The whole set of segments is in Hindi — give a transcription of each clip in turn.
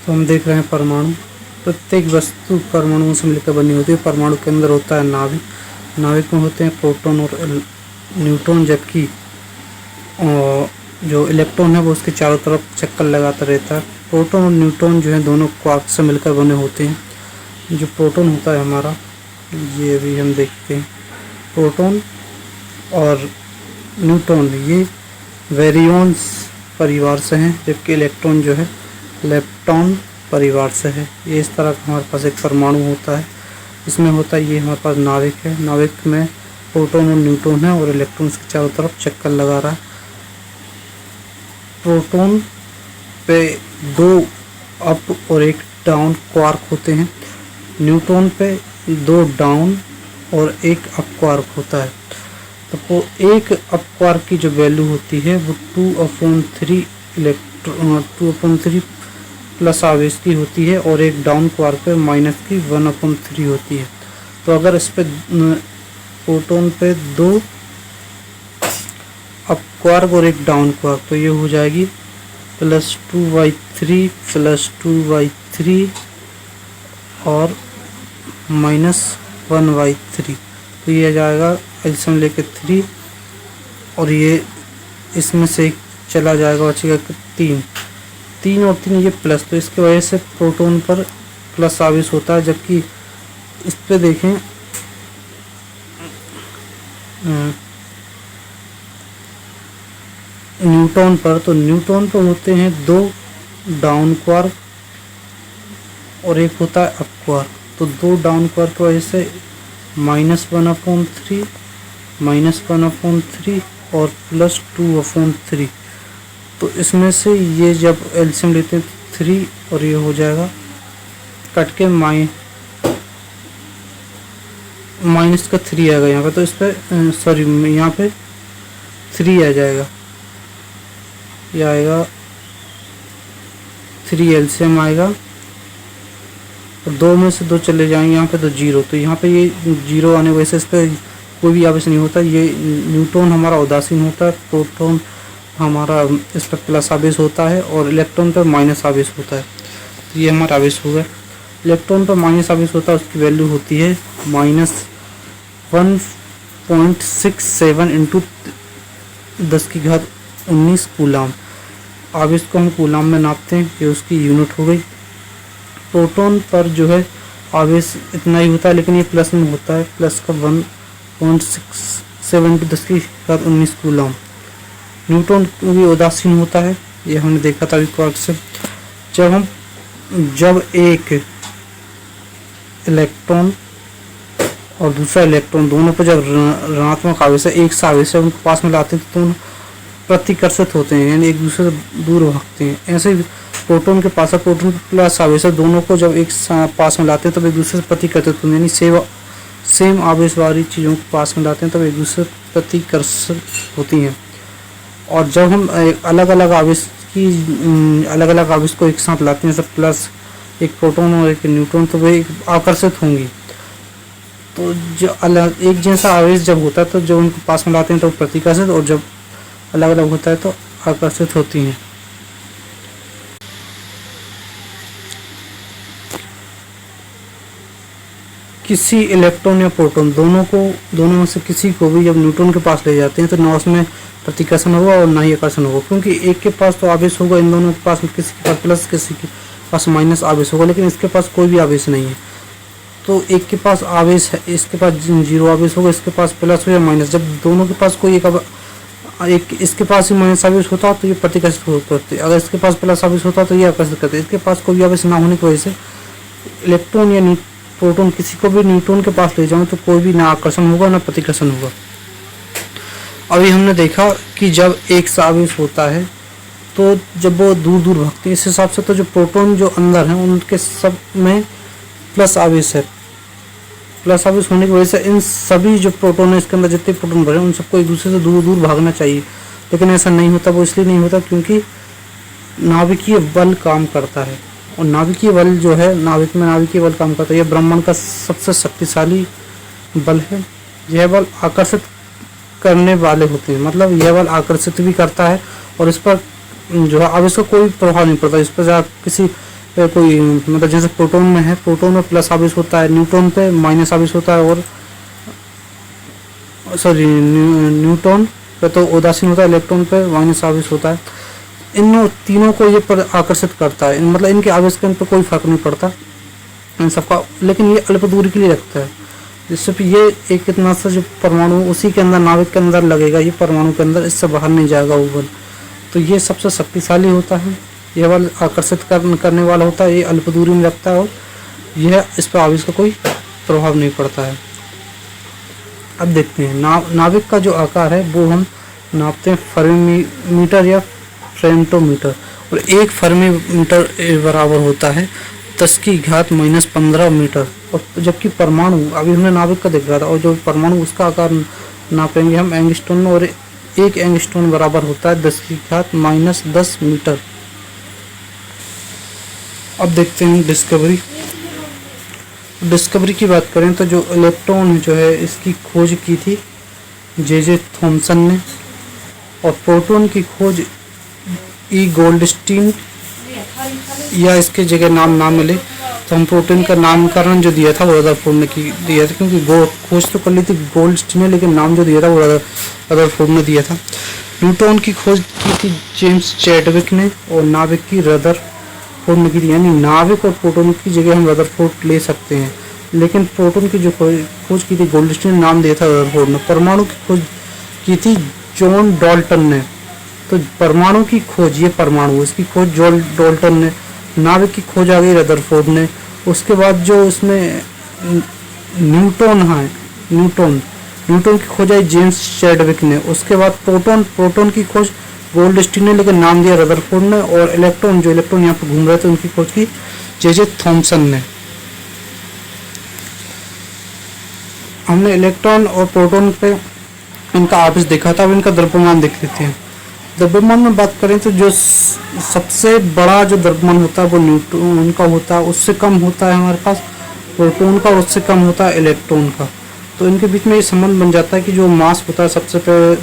तो हम देख रहे हैं परमाणु। प्रत्येक वस्तु परमाणुओं से मिलकर बनी होती है। परमाणु के अंदर होता है नाभिक, नाभिक में होते हैं प्रोटॉन और न्यूट्रॉन, जबकि जो इलेक्ट्रॉन है वो उसके चारों तरफ चक्कर लगाता रहता है। प्रोटॉन और न्यूट्रॉन जो है दोनों क्वार्क से मिलकर बने होते हैं। जो प्रोटॉन होता है हमारा, ये अभी हम देखते हैं, प्रोटॉन और न्यूट्रॉन ये वेरियॉन्स परिवार से हैं, जबकि इलेक्ट्रॉन जो है लेप्टॉन परिवार से है। ये इस तरह का हमारे पास एक परमाणु होता है। इसमें होता है, ये हमारे पास नाभिक है, नाभिक में प्रोटॉन और न्यूट्रॉन है और इलेक्ट्रॉन के चारों तरफ चक्कर लगा रहा है। प्रोटॉन पे 2 अप और 1 डाउन क्वार्क होते हैं, न्यूट्रॉन पे 2 डाउन और 1 अप क्वार्क होता है। तो वो 1 अप क्वार्क की जो वैल्यू होती है वो 2/3 प्लस आवेश की होती है और 1 डाउन क्वार्क पे माइनस की 1/3 होती है। तो अगर इस पे प्रोटॉन पे 2 अप क्वार्क और 1 डाउन क्वार्क, तो ये हो जाएगी +2/3 +2/3 और -1/3। तो ये आ जाएगा एल्सियम लेके 3 और ये इसमें से चला जाएगा, बचेगा 3 और 3 ये प्लस, तो इसकी वजह से प्रोटॉन पर प्लस आवेश होता है। जबकि इस पे देखें न्यूट्रॉन पर, तो न्यूट्रॉन पर होते हैं 2 डाउन क्वार्क और 1 होता है अप क्वार्क। तो 2 डाउन क्वार्क की वजह से -1/3 -1/3 और +2/3। तो इसमें से ये जब एलसीएम लेते हैं 3 और ये हो जाएगा कट के माइनस का 3 आएगा यहाँ पे। तो इस पे सॉरी यहाँ पे 3 आ जाएगा, ये आएगा 3 एलसीएम आएगा और 2 में से 2 चले जाएंगे यहाँ पे, तो 0। तो यहाँ पे ये 0 आने की वजह से इस पर कोई भी आवेश नहीं होता। ये न्यूट्रॉन हमारा उदासीन होता है, प्रोटॉन हमारा इस पर प्लस आवेश होता है और इलेक्ट्रॉन पर माइनस आवेश होता है। तो ये हमारा आवेश हो गया। इलेक्ट्रॉन पर माइनस आवेश होता है, उसकी वैल्यू होती है -1.67 × 10⁻19 कूलाम। आवेश को हम कूलाम में नापते हैं, ये उसकी यूनिट हो गई। प्रोटॉन पर जो है आवेश इतना ही होता है, लेकिन ये प्लस में होता है, प्लस का 1.67 × 10⁻19 कूलाम। न्यूट्रॉन भी उदासीन होता है, ये हमने देखा था अभी क्वार्क से। जब एक इलेक्ट्रॉन और दूसरा इलेक्ट्रॉन दोनों पर जब ऋणात्मक आवेश है, एक सा आवेश है, उनको पास में लाते हैं तो दोनों प्रतिकर्षित होते हैं, यानी एक दूसरे से दूर भागते हैं। ऐसे ही प्रोटॉन के पास है, प्रोटॉन पर प्लस आवेश है, दोनों को जब एक पास में लाते हैं तब एक दूसरे से प्रतिकर्षित होते हैं, यानी सेम आवेश वाली चीज़ों को पास में लाते हैं तब एक दूसरे से प्रतिकर्षित होती हैं। और जब हम अलग अलग आवेश को एक साथ लाते हैं, जैसे प्लस एक प्रोटॉन और एक न्यूट्रॉन, तो वे आकर्षित होंगी। तो जो अलग एक जैसा आवेश जब होता है तो जब उनको पास में लाते हैं तो प्रतिकर्षित, और जब अलग अलग होता है तो आकर्षित होती हैं। किसी इलेक्ट्रॉन या प्रोटॉन दोनों में से किसी को भी जब न्यूट्रॉन के पास ले जाते हैं तो ना उसमें प्रतिकर्षण होगा और ना ही आकर्षण होगा, क्योंकि एक के पास तो आवेश होगा, इन दोनों के पास, किसी के पास प्लस किसी के पास माइनस आवेश होगा, लेकिन इसके पास कोई भी आवेश नहीं है। तो एक के पास आवेश है, इसके पास 0 आवेश होगा, इसके पास प्लस हो या माइनस। जब दोनों के पास कोई एक इसके पास ही माइनस आवेश होता तो ये प्रतिकर्षित करते, अगर इसके पास प्लस आवेश होता तो ये आकर्षित करते। इसके पास कोई आवेश ना होने की वजह से इलेक्ट्रॉन या प्रोटॉन किसी को भी न्यूट्रॉन के पास ले जाऊं तो कोई भी ना आकर्षण होगा ना प्रतिकर्षण होगा। अभी हमने देखा कि जब एक सा आवेश होता है तो जब वो दूर दूर भागते हैं, इस हिसाब से तो जो प्रोटॉन जो अंदर हैं उनके सब में प्लस आवेश है। प्लस आवेश होने की वजह से इन सभी जो प्रोटॉन है, इसके अंदर जितने प्रोटॉन भरे उन सबको एक दूसरे से दूर दूर भागना चाहिए, लेकिन ऐसा नहीं होता। वो इसलिए नहीं होता क्योंकि नाभिकीय बल काम करता है, और नाभिकीय बल जो है, नाभिक में नाभिकीय बल काम करता है। यह ब्रह्मांड का सबसे शक्तिशाली बल है। यह बल आकर्षित करने वाले होते हैं, मतलब यह बल आकर्षित भी करता है और इस पर जो है आवेश का कोई प्रभाव नहीं पड़ता। इस पर किसी पे कोई मतलब जैसे प्रोटॉन में है, प्रोटॉन में प्लस आवेश होता है, न्यूट्रॉन पे माइनस आवेश होता है, और सॉरी न्यूट्रॉन पे तो उदासीन होता है, इलेक्ट्रॉन पे माइनस आवेश होता है। इन तीनों को ये पर आकर्षित करता है, मतलब इनके आवेश के पर कोई फर्क नहीं पड़ता इन सबका, लेकिन ये अल्प दूरी के लिए रखता है, जिससे कि ये एक इतना सा जो परमाणु उसी के अंदर नाभिक के अंदर लगेगा, ये परमाणु के अंदर, इससे बाहर नहीं जाएगा वो बल। तो ये सबसे शक्तिशाली होता है, यह बल आकर्षित करने वाला होता है, ये अल्प दूरी में रखता है और यह इस पर आवेश का कोई प्रभाव नहीं पड़ता है। अब देखते हैं नाभिक का जो आकार है वो हम नापते हैं फर्मीमीटर या फेम्टोमीटर, और एक फर्मीमीटर बराबर होता है 10 की घात -15 मीटर। और जबकि परमाणु, अभी हमने नाभिक का देख रहा था, और जो परमाणु उसका आकार नापेंगे हम एंगस्ट्रॉन में, और एक एंगस्ट्रॉन बराबर होता है 10 की घात -10 मीटर। अब देखते हैं डिस्कवरी की बात करें तो जो इलेक्ट्रॉन जो है इसकी खोज की थी जे थॉमसन ने, और प्रोटॉन की खोज ई गोल्डस्टीन, या इसके जगह नाम ना मिले तो हम प्रोटॉन का नामकरण जो दिया था वो रदरफोर्ड ने दिया था, क्योंकि खोज तो कर ली थी गोल्डस्टीन ने, लेकिन नाम जो दिया था वो रदरफोर्ड ने दिया था। न्यूट्रॉन की खोज की थी जेम्स चैडविक ने, और नाभिक की रदरफोर्ड ने की थी। यानी नाभिक और प्रोटॉन की जगह हम रदरफोर्ड ले सकते हैं, लेकिन प्रोटॉन की जो खोज की थी गोल्डस्टीन ने, नाम दिया था रदरफोर्ड ने। परमाणु की खोज की थी जॉन डाल्टन ने, तो परमाणु की खोज, ये परमाणु, इसकी खोज जॉन डाल्टन ने। नाभिक की खोज आ गई रदरफोर्ड ने। उसके बाद जो उसमें न्यूट्रॉन की खोज आई जेम्स चैडविक ने। उसके बाद प्रोटॉन की खोज गोल्डस्टीन ने, लेकिन नाम दिया रदरफोर्ड ने। और इलेक्ट्रॉन यहाँ पर घूम रहे थे उनकी खोज की जे थॉमसन ने। हमने इलेक्ट्रॉन और प्रोटॉन पे इनका आवेश देखा था, अब इनका द्रव्यमान देख लेते हैं। द्रव्यमान में बात करें तो जो सबसे बड़ा जो द्रव्यमान होता है वो न्यूट्रॉन का होता है, उससे कम होता है हमारे पास प्रोटॉन का, उससे कम होता है इलेक्ट्रॉन का। तो इनके बीच में ये संबंध बन जाता है कि जो मास होता है सबसे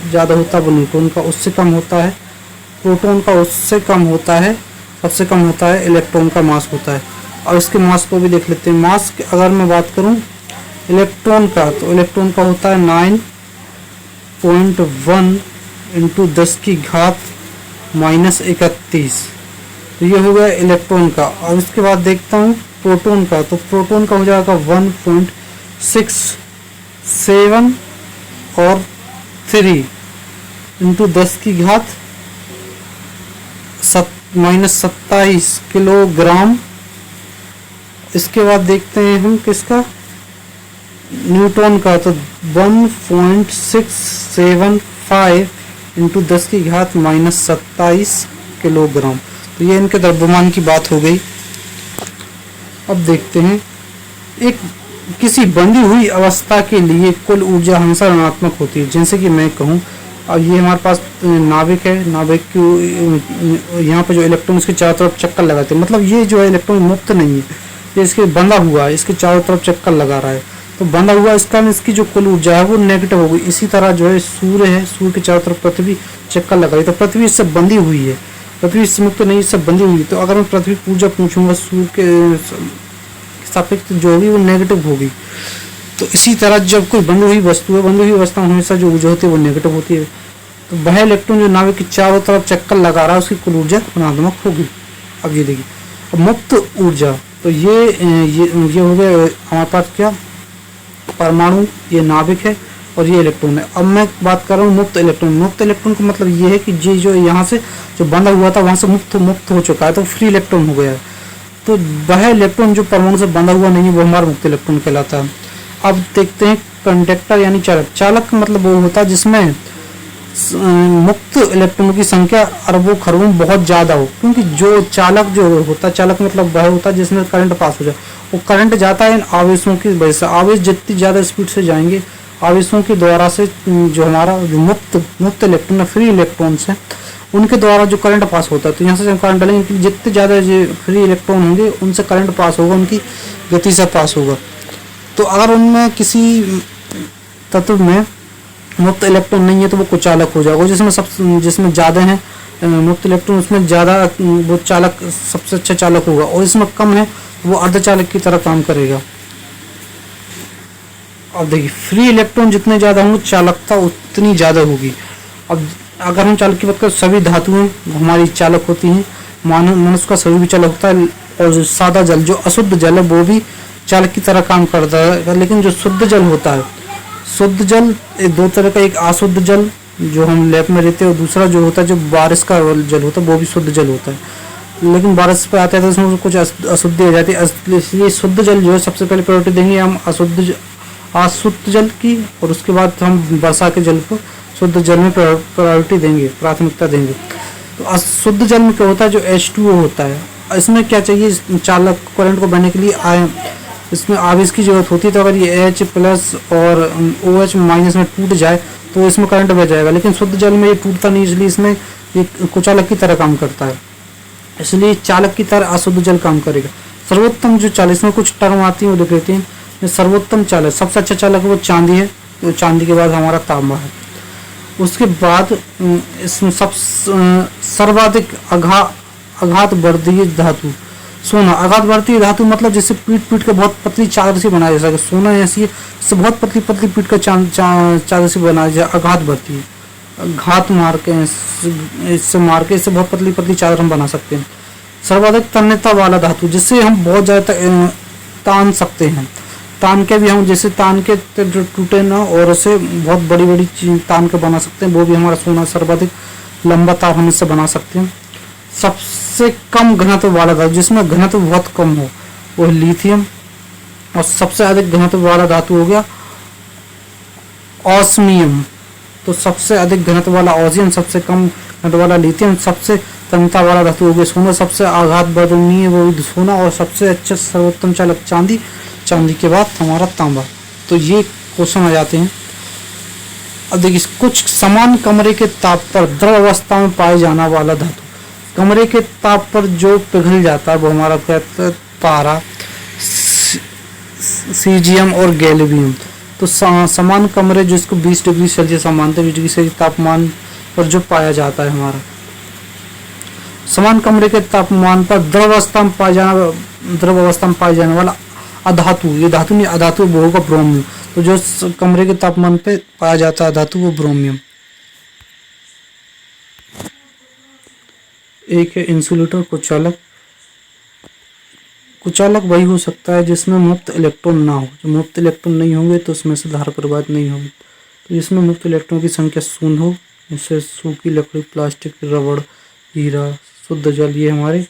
ज़्यादा होता है वो न्यूट्रॉन का, उससे कम होता है प्रोटॉन का, उससे कम होता है, सबसे कम होता है इलेक्ट्रॉन का मास होता है। और इसके मास को भी देख लेते हैं। मास अगर मैं बात करूँ इलेक्ट्रॉन का, तो इलेक्ट्रॉन का होता है 9.1 × 10 की घात -31। तो ये हो गया इलेक्ट्रॉन का। और इसके बाद देखता हूँ प्रोटॉन का, तो प्रोटॉन का हो जाएगा 1.67 और 3 × 10 की घात -27 किलोग्राम। इसके बाद देखते हैं हम किसका, न्यूट्रॉन का, तो 1.675 × 10 की घात -27 किलोग्राम। तो ये इनके द्रव्यमान की बात हो गई। अब देखते हैं एक किसी बंधी हुई अवस्था के लिए कुल ऊर्जा हमेशा ऋणात्मक होती है। जैसे कि मैं कहूँ, अब ये हमारे पास नाभिक है, नाभिक की यहाँ पे जो इलेक्ट्रॉन इसके चारों तरफ चक्कर लगाते हैं, मतलब ये जो है इलेक्ट्रॉन मुक्त नहीं है, ये इसके बंधा हुआ है, इसके चारों तरफ चक्कर लगा रहा है, तो बंधा हुआ इसका इसकी जो कुल ऊर्जा है वो नेगेटिव होगी। इसी तरह जो है सूर्य है, सूर्य के चारों तरफ पृथ्वी चक्कर लगा रही, तो पृथ्वी इससे बंधी हुई है, पृथ्वी इससे मुक्त नहीं, इससे बंधी हुई है। तो अगर मैं पृथ्वी की ऊर्जा पूछूंगा सूर्य के सापेक्ष जो होगी वो नेगेटिव होगी। तो इसी तरह जब कोई बंधी हुई वस्तु है, बंधी हुई अवस्था में हमेशा जो ऊर्जा होती है वो नेगेटिव होती है। तो वह इलेक्ट्रॉन जो नाभिक के चारों तरफ चक्कर लगा रहा है उसकी कुल ऊर्जा ऋणात्मक होगी। अब ये देखिए, अब मुक्त ऊर्जा, तो ये हो गया हमारे पास क्या, परमाणु, ये नाभिक है और ये इलेक्ट्रॉन है। अब मैं बात कर रहा हूँ मुक्त इलेक्ट्रॉन। मुक्त इलेक्ट्रॉन का मतलब ये है कि ये जो यहाँ से जो बंधा हुआ था वहाँ से मुक्त हो चुका है, तो फ्री इलेक्ट्रॉन हो गया है। तो वह इलेक्ट्रॉन जो परमाणु से बंधा हुआ नहीं है वो हमारा मुक्त इलेक्ट्रॉन कहलाता है। अब देखते हैं कंडक्टर यानी चालक। चालक का मतलब वो होता है जिसमें मुक्त इलेक्ट्रॉनों की संख्या अरबों खरबों बहुत ज़्यादा हो, क्योंकि जो चालक जो होता है, चालक मतलब वह होता है जिसमें करंट पास हो जाए। वो करंट जाता है इन आवेशों की वजह से। आवेश जितनी ज़्यादा स्पीड से जाएंगे आवेशों के द्वारा से, जो हमारा जो मुक्त इलेक्ट्रॉन है, फ्री इलेक्ट्रॉन्स हैं, उनके द्वारा जो करंट पास होता है, तो यहाँ से जब करंट डालेंगे जितने ज़्यादा जो फ्री इलेक्ट्रॉन होंगे उनसे करंट पास होगा, उनकी गति से पास होगा। तो अगर उनमें किसी तत्व में मुक्त इलेक्ट्रॉन नहीं है तो वो कुचालक हो जाएगा। जिसमें ज़्यादा हैं मुक्त इलेक्ट्रॉन उसमें ज़्यादा वो चालक सबसे अच्छा चालक होगा, और इसमें कम है वो अर्धचालक की तरह काम करेगा। अब देखिए फ्री इलेक्ट्रॉन जितने ज़्यादा होंगे चालकता उतनी ज़्यादा होगी। अब अगर हम चालक की बात करें, सभी धातुएं हमारी चालक होती हैं, मनुष्य का शरीर भी चालक होता है, और जो सादा जल जो अशुद्ध जल है वो भी चालक की तरह काम करता है। लेकिन जो शुद्ध जल होता है, शुद्ध जल दो तरह का, एक अशुद्ध जल जो हम लैब में रहते हैं, और दूसरा जो होता है जो बारिश का जल होता है वो भी शुद्ध जल होता है। लेकिन बारिश पे आता है तो उसमें कुछ अशुद्धि हो जाती है, इसलिए शुद्ध जल जो है सबसे पहले प्रायोरिटी देंगे हम अशुद्ध जल की, और उसके बाद हम वर्षा के जल को शुद्ध जल में प्रायोरिटी देंगे, प्राथमिकता देंगे। तो अशुद्ध जल में क्या होता है, जो H2O होता है, इसमें क्या चाहिए चालक करंट को बहने के लिए इसमें आवेश की जरूरत होती है। तो अगर ये H प्लस और OH माइनस में टूट जाए तो इसमें करंट बह जाएगा, लेकिन शुद्ध जल में ये टूटता नहीं, इसलिए इसमें ये कुचालक की तरह काम करता है, इसलिए चालक की तरह अशुद्ध जल काम करेगा। सर्वोत्तम जो चालक, इसमें कुछ टर्म आती है वो देख लेते हैं। सर्वोत्तम चालक, सबसे अच्छा चालक वो चांदी है, तो चांदी के बाद हमारा तांबा है। उसके बाद इसमें सब सर्वाधिक आघातवर्धीय धातु सोना। आघातवर्धीय धातु मतलब जैसे पीट पीट के बहुत पतली चादर से बनाया जा सके, सोना ऐसी है जिससे बहुत पतली पतली पीट का चादर से बनाया जाए, आघातवर्धीय, घात मार के इससे मार के इससे बहुत पतली पतली चादर हम बना सकते हैं। सर्वाधिक तन्यता वाला धातु, जिससे हम बहुत ज़्यादा तान सकते हैं, तान के भी हम जैसे तान के टूटे ना, और उसे बहुत बड़ी बड़ी चीज तान के बना सकते हैं, वो भी हमारा सोना सर्वाधिक लंबा तार हम इससे बना सकते हैं। सबसे कम घनत्व वाला धातु, जिसमें घनत्व बहुत कम हो, वो है लिथियम, और सबसे अधिक घनत्व वाला धातु हो गया ऑस्मियम। तो सबसे अधिक घनत्व वाला ऑसियम, सबसे कम घनत्व वाला लिथियम, सबसे तन्यता वाला धातु हो गया सोना, सबसे आघातवर्धनीय वो भी सोना, और सबसे अच्छा सर्वोत्तम चालक चांदी, चांदी के बाद हमारा तांबा। तो ये क्वेश्चन आ जाते हैं। अब देखिए कुछ समान कमरे के ताप पर द्रव अवस्था में पाए जाने वाला धातु, कमरे के ताप पर जो पिघल जाता है वो हमारा कहते हैं पारा, सीजियम और गैलियम। तो समान कमरे जिसको 20 डिग्री सेल्सियस हम मानते हैं, 20 डिग्री सेल्सियस तापमान पर जो पाया जाता है हमारा, समान कमरे के तापमान पर द्रव अवस्था में पाया जाने वाला अधातु, ये धातु नहीं अधातु वो होगा ब्रोमियम। तो जो कमरे के तापमान पे पाया जाता है धातु वो ब्रोमियम। एक है इंसुलेटर कुचालक। कुचालक वही हो सकता है जिसमें मुक्त इलेक्ट्रॉन ना हो, जो मुक्त इलेक्ट्रॉन नहीं होंगे तो उसमें से धारा प्रवाहित नहीं होगी। तो जिसमें मुक्त इलेक्ट्रॉन की संख्या शून्य हो, जैसे सूखी लकड़ी, प्लास्टिक, रबड़, हीरा, शुद्ध जल, ये हमारे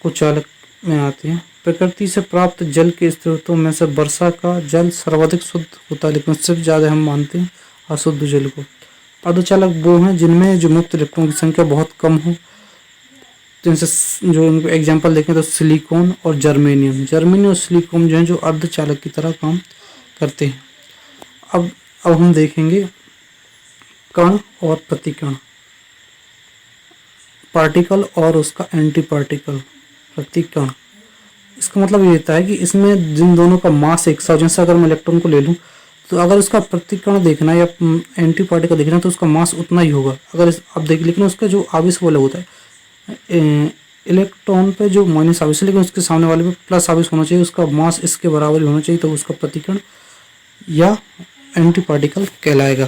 कुचालक में आते हैं। प्रकृति से प्राप्त जल के स्रोतों में से वर्षा का जल सर्वाधिक शुद्ध होता है, लेकिन उससे ज़्यादा हम मानते हैं अशुद्ध जल को। अर्धचालक वो हैं जिनमें जो मुक्त इलेक्ट्रॉन की संख्या बहुत कम हो, जिनसे जो इनको एग्जांपल देखें तो सिलिकॉन और जर्मेनियम और सिलिकॉन जो है जो अर्धचालक की तरह काम करते हैं। अब हम देखेंगे कण और प्रतिकण, पार्टिकल और उसका एंटी पार्टिकल, प्रतिकण। इसका मतलब ये होता है कि इसमें जिन दोनों का मास एक सा, जैसे अगर मैं इलेक्ट्रॉन को ले लूँ तो अगर उसका प्रतिकण देखना है या एंटी पार्टिकल देखना है तो उसका मास उतना ही होगा। अगर अब देखिए, लेकिन उसका जो आवेश वो अलग होता है, इलेक्ट्रॉन पे जो माइनस आवेश है लेकिन उसके सामने वाले पे प्लस आवेश होना चाहिए, उसका मास इसके बराबर ही होना चाहिए, तो उसका प्रतिकण या एंटी पार्टिकल कहलाएगा।